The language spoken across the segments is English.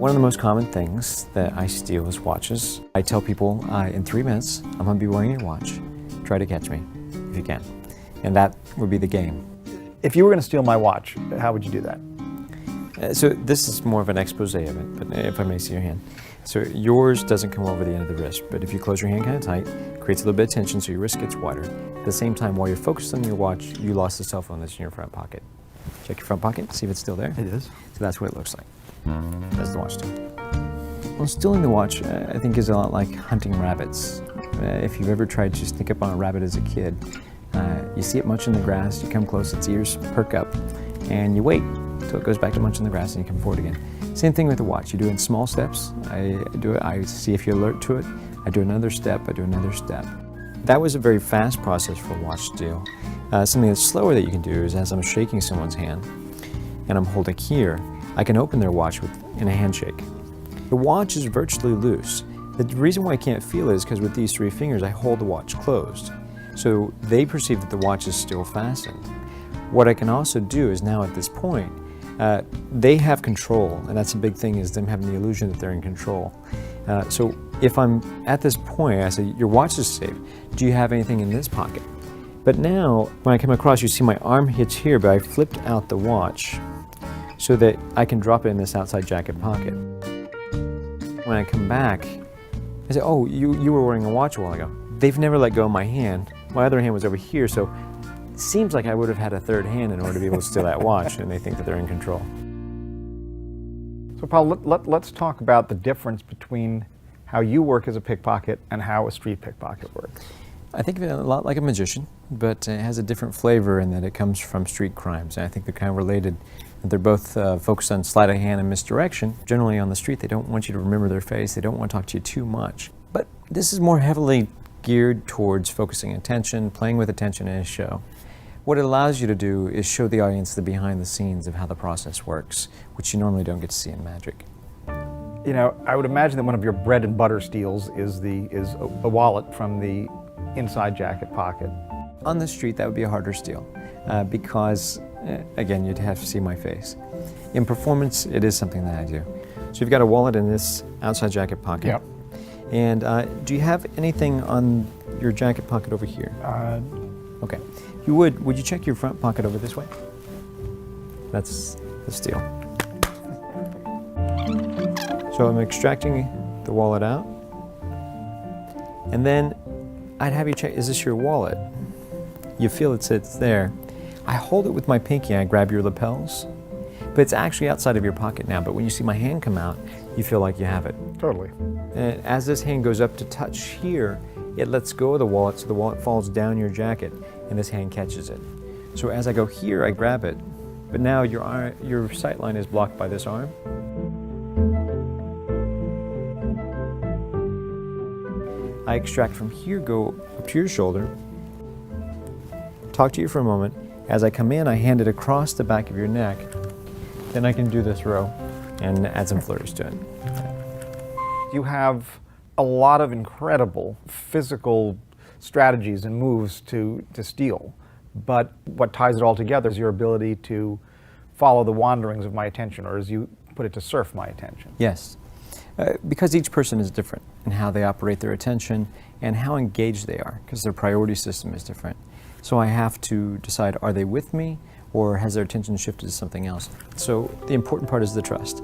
One of the most common things that I steal is watches. I tell people in 3 minutes, I'm going to be wearing your watch. Try to catch me if you can. And that would be the game. If you were going to steal my watch, how would you do that? So this is more of an expose of it, but if I may see your hand. So yours doesn't come over the end of the wrist, but if you close your hand kind of tight, it creates a little bit of tension so your wrist gets wider. At the same time, while you're focused on your watch, you lost the cell phone that's in your front pocket. Check your front pocket, see if it's still there. It is. So that's what it looks like. That's the watch too. Well, stealing the watch, I think, is a lot like hunting rabbits. If you've ever tried to sneak up on a rabbit as a kid, you see it munching the grass, you come close, its ears perk up, and you wait until it goes back to munching the grass and you come forward again. Same thing with the watch. You do it in small steps. I see if you're alert to it. I do another step, I do another step. That was a very fast process for a watch steal. Something that's slower that you can do is as I'm shaking someone's hand and I'm holding here, I can open their watch in a handshake. The watch is virtually loose. The reason why I can't feel it is because with these 3 fingers I hold the watch closed. So they perceive that the watch is still fastened. What I can also do is now at this point, they have control, and that's a big thing, is them having the illusion that they're in control. So if I'm at this point, I say, your watch is safe. Do you have anything in this pocket? But now, when I come across, you see my arm hits here, but I flipped out the watch so that I can drop it in this outside jacket pocket. When I come back, I say, oh, you were wearing a watch a while ago. They've never let go of my hand. My other hand was over here, so it seems like I would have had a third hand in order to be able to steal that watch, and they think that they're in control. So Paul, let's talk about the difference between how you work as a pickpocket and how a street pickpocket works. I think of it a lot like a magician, but it has a different flavor in that it comes from street crimes. And I think they're kind of related. They're both focused on sleight of hand and misdirection. Generally on the street, they don't want you to remember their face. They don't want to talk to you too much. But this is more heavily geared towards focusing attention, playing with attention in a show. What it allows you to do is show the audience the behind the scenes of how the process works, which you normally don't get to see in magic. You know, I would imagine that one of your bread and butter steals is a wallet from the inside jacket pocket. On the street, that would be a harder steal because, again, you'd have to see my face. In performance, it is something that I do. So you've got a wallet in this outside jacket pocket. Yep. And do you have anything on your jacket pocket over here? Okay. If you would you check your front pocket over this way? That's the steal. So I'm extracting the wallet out. And then I'd have you check, is this your wallet? You feel it sits there. I hold it with my pinky and I grab your lapels, but it's actually outside of your pocket now. But when you see my hand come out, you feel like you have it. Totally. And as this hand goes up to touch here, it lets go of the wallet, so the wallet falls down your jacket, and this hand catches it. So as I go here, I grab it, but now your sight line is blocked by this arm. I extract from here, go up to your shoulder, talk to you for a moment. As I come in, I hand it across the back of your neck. Then I can do this row and add some flourish to it. You have a lot of incredible physical strategies and moves to steal, but what ties it all together is your ability to follow the wanderings of my attention, or as you put it, to surf my attention. Yes. Because each person is different in how they operate their attention and how engaged they are, because their priority system is different. So I have to decide, are they with me or has their attention shifted to something else? So the important part is the trust.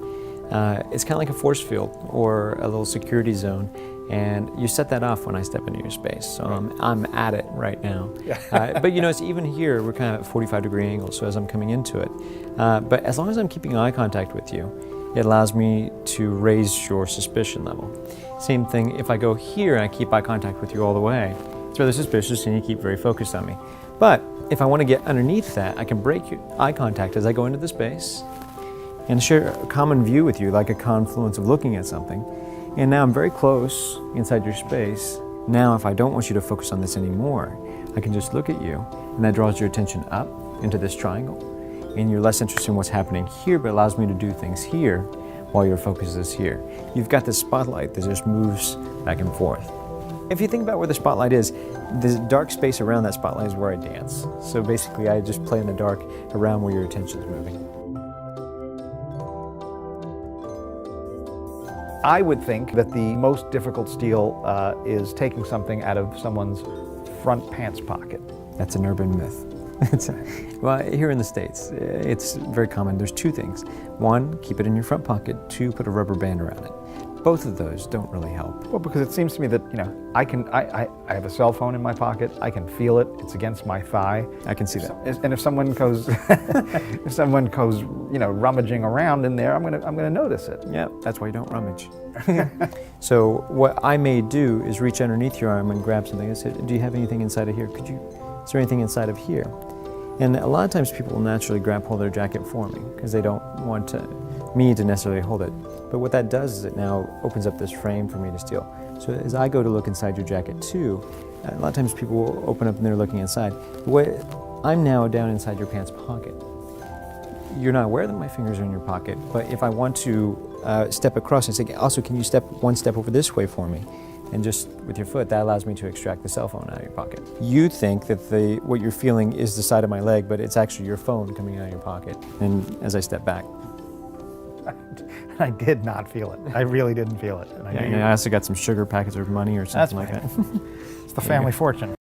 It's kind of like a force field or a little security zone, and you set that off when I step into your space. So I'm at it right now. Yeah. But you know, it's even here, we're kind of at 45-degree angles, so as I'm coming into it. But as long as I'm keeping eye contact with you, it allows me to raise your suspicion level. Same thing, if I go here and I keep eye contact with you all the way, it's rather suspicious and you keep very focused on me. But if I want to get underneath that, I can break your eye contact as I go into the space and share a common view with you, like a confluence of looking at something. And now I'm very close inside your space. Now if I don't want you to focus on this anymore, I can just look at you, and that draws your attention up into this triangle. And you're less interested in what's happening here, but allows me to do things here while your focus is here. You've got this spotlight that just moves back and forth. If you think about where the spotlight is, the dark space around that spotlight is where I dance. So basically I just play in the dark around where your attention is moving. I would think that the most difficult steal is taking something out of someone's front pants pocket. That's an urban myth. Well, here in the States, it's very common. There's two things. One, keep it in your front pocket. Two, put a rubber band around it. Both of those don't really help. Well, because it seems to me that, I have a cell phone in my pocket. I can feel it. It's against my thigh. I can see that. And if someone goes, rummaging around in there, I'm gonna notice it. Yeah, that's why you don't rummage. So what I may do is reach underneath your arm and grab something. I said, do you have anything inside of here? Is there anything inside of here? And a lot of times people will naturally grab hold of their jacket for me because they don't want me to necessarily hold it. But what that does is it now opens up this frame for me to steal. So as I go to look inside your jacket too, a lot of times people will open up and they're looking inside. I'm now down inside your pants pocket. You're not aware that my fingers are in your pocket, but if I want to step across and say, also, can you step one step over this way for me? And just with your foot, that allows me to extract the cell phone out of your pocket. You think that what you're feeling is the side of my leg, but it's actually your phone coming out of your pocket. And as I step back. I did not feel it. I really didn't feel it. And I also got some sugar packets of money or something like that. It's the family fortune.